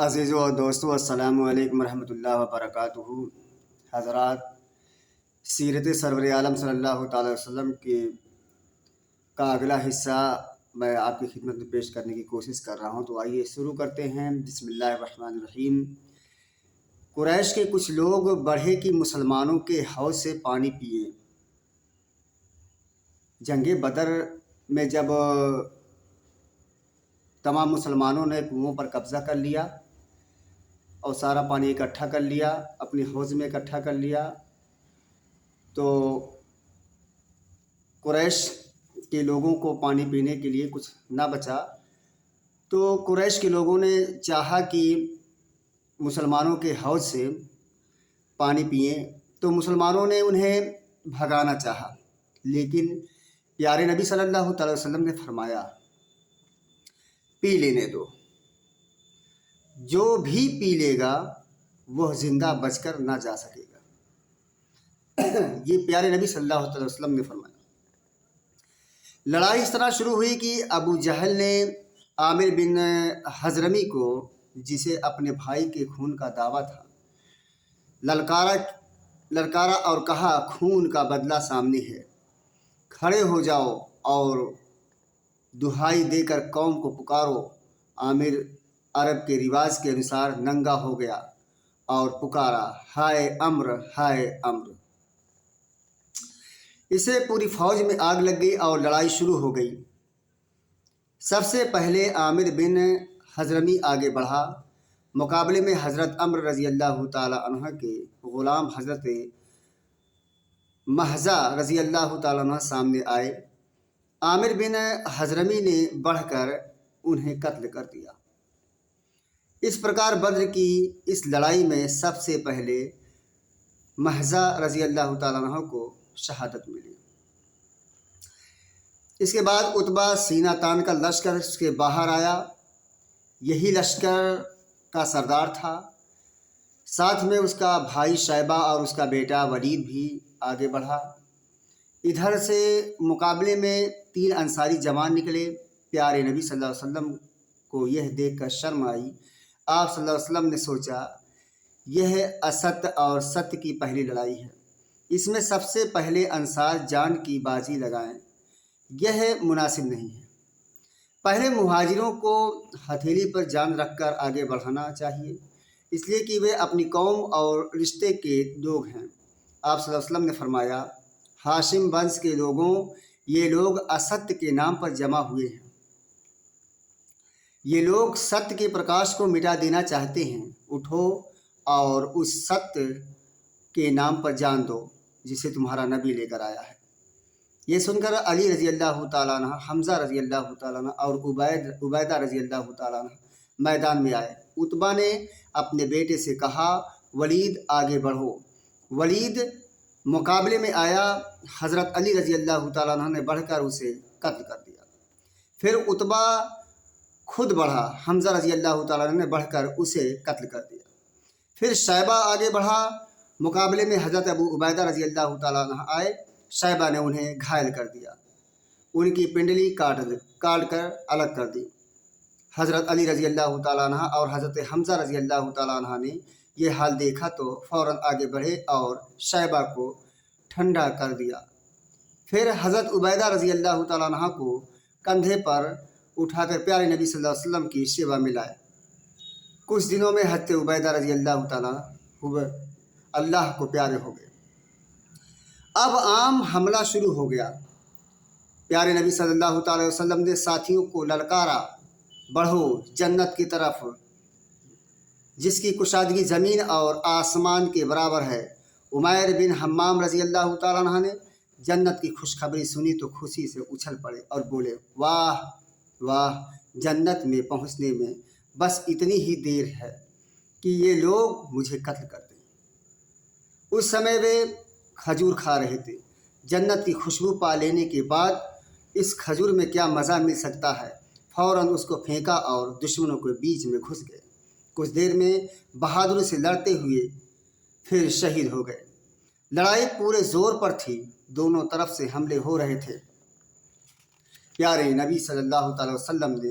عزیزو و دوستو السلام علیکم ورحمۃ اللہ وبرکاتہ۔ حضرات، سیرت سرور عالم صلی اللہ تعالی وسلم کا اگلا حصہ میں آپ کی خدمت میں پیش کرنے کی کوشش کر رہا ہوں، تو آئیے شروع کرتے ہیں۔ بسم اللہ الرحمن الرحیم۔ قریش کے کچھ لوگ بڑھے کہ مسلمانوں کے حوض سے پانی پیے۔ جنگ بدر میں جب تمام مسلمانوں نے کنوؤں پر قبضہ کر لیا اور سارا پانی اکٹھا کر لیا، اپنے حوض میں اکٹھا کر لیا، تو قریش کے لوگوں کو پانی پینے کے لیے کچھ نہ بچا۔ تو قریش کے لوگوں نے چاہا کہ مسلمانوں کے حوض سے پانی پئیں، تو مسلمانوں نے انہیں بھگانا چاہا، لیکن پیارے نبی صلی اللہ تعالی وسلم نے فرمایا پی لینے دو، جو بھی پی لے گا وہ زندہ بچ کر نہ جا سکے گا۔ یہ پیارے نبی صلی اللہ علیہ وسلم نے فرمایا۔ لڑائی اس طرح شروع ہوئی کہ ابو جہل نے عامر بن حضرمی کو، جسے اپنے بھائی کے خون کا دعویٰ تھا، للکارا اور کہا خون کا بدلہ سامنے ہے، کھڑے ہو جاؤ اور دہائی دے کر قوم کو پکارو۔ عامر عرب کے رواج کے انوسار ننگا ہو گیا اور پکارا ہائے امر، ہائے امر۔ اسے پوری فوج میں آگ لگ گئی اور لڑائی شروع ہو گئی۔ سب سے پہلے عامر بن حضرمی آگے بڑھا۔ مقابلے میں حضرت عمر رضی اللہ تعالی عنہ کے غلام حضرت محضہ رضی اللہ تعالی عنہ سامنے آئے۔ عامر بن حضرمی نے بڑھ کر انہیں قتل کر دیا۔ اس پرکار بدر کی اس لڑائی میں سب سے پہلے محضہ رضی اللہ تعالیٰ عنہ کو شہادت ملی۔ اس کے بعد عتبہ سینہ تان کا لشکر اس کے باہر آیا، یہی لشکر کا سردار تھا۔ ساتھ میں اس کا بھائی شیبہ اور اس کا بیٹا ولید بھی آگے بڑھا۔ ادھر سے مقابلے میں 3 انصاری جوان نکلے۔ پیارے نبی صلی اللہ علیہ وسلم کو یہ دیکھ کر شرم آئی۔ آپ صلی اللہ علیہ وسلم نے سوچا یہ اسد اور ست کی پہلی لڑائی ہے، اس میں سب سے پہلے انصار جان کی بازی لگائیں، یہ مناسب نہیں ہے۔ پہلے مہاجروں کو ہتھیلی پر جان رکھ کر آگے بڑھانا چاہیے، اس لیے کہ وہ اپنی قوم اور رشتے کے لوگ ہیں۔ آپ صلی اللہ علیہ وسلم نے فرمایا ہاشم ونش کے لوگوں، یہ لوگ اسد کے نام پر جمع ہوئے ہیں، یہ لوگ ست کے پرکاش کو مٹا دینا چاہتے ہیں، اٹھو اور اس ست کے نام پر جان دو جسے تمہارا نبی لے کر آیا ہے۔ یہ سن کر علی رضی اللہ تعالیٰ عنہ، حمزہ رضی اللہ تعالیٰ عنہ اور عبیدہ رضی اللہ تعالیٰ عنہ میدان میں آئے۔ عتبہ نے اپنے بیٹے سے کہا ولید آگے بڑھو۔ ولید مقابلے میں آیا، حضرت علی رضی اللہ تعالیٰ عنہ نے بڑھ کر اسے قتل کر دیا۔ پھر عتبہ خود بڑھا، حمزہ رضی اللہ تعالیٰ عنہ نے بڑھ کر اسے قتل کر دیا۔ پھر شیبہ آگے بڑھا، مقابلے میں حضرت ابو عبیدہ رضی اللہ تعالیٰ عنہ آئے، شیبہ نے انہیں گھائل کر دیا، ان کی پنڈلی کاٹ کر الگ کر دی۔ حضرت علی رضی اللہ تعالیٰ عنہ اور حضرت حمزہ رضی اللہ تعالیٰ عنہ نے یہ حال دیکھا تو فوراً آگے بڑھے اور شیبہ کو ٹھنڈا کر دیا۔ پھر حضرت عبیدہ رضی اللہ تعالیٰ عنہ کو کندھے پر اٹھا کر پیارے نبی صلی اللہ علیہ وسلم کی شیبہ میں لائے۔ کچھ دنوں میں حضرت عبیدہ رضی اللہ تعالیٰ اللہ کو پیارے ہو گئے۔ اب عام حملہ شروع ہو گیا۔ پیارے نبی صلی اللہ تعالی وسلم نے ساتھیوں کو للکارا بڑھو جنت کی طرف، جس کی کشادگی زمین اور آسمان کے برابر ہے۔ عمیر بن حمام رضی اللہ تعالیٰ عنہ نے جنت کی خوشخبری سنی تو خوشی سے اچھل پڑے اور بولے واہ واہ، جنت میں پہنچنے میں بس اتنی ہی دیر ہے کہ یہ لوگ مجھے قتل کر دیں۔ اس سمے وہ کھجور کھا رہے تھے۔ جنت کی خوشبو پا لینے کے بعد اس کھجور میں کیا مزہ مل سکتا ہے، فوراً اس کو پھینکا اور دشمنوں کے بیچ میں گھس گئے۔ کچھ دیر میں بہادری سے لڑتے ہوئے پھر شہید ہو گئے۔ لڑائی پورے زور پر تھی، دونوں طرف سے حملے ہو رہے تھے۔ پیارے نبی صلی اللہ تعالی وسلم نے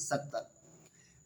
70।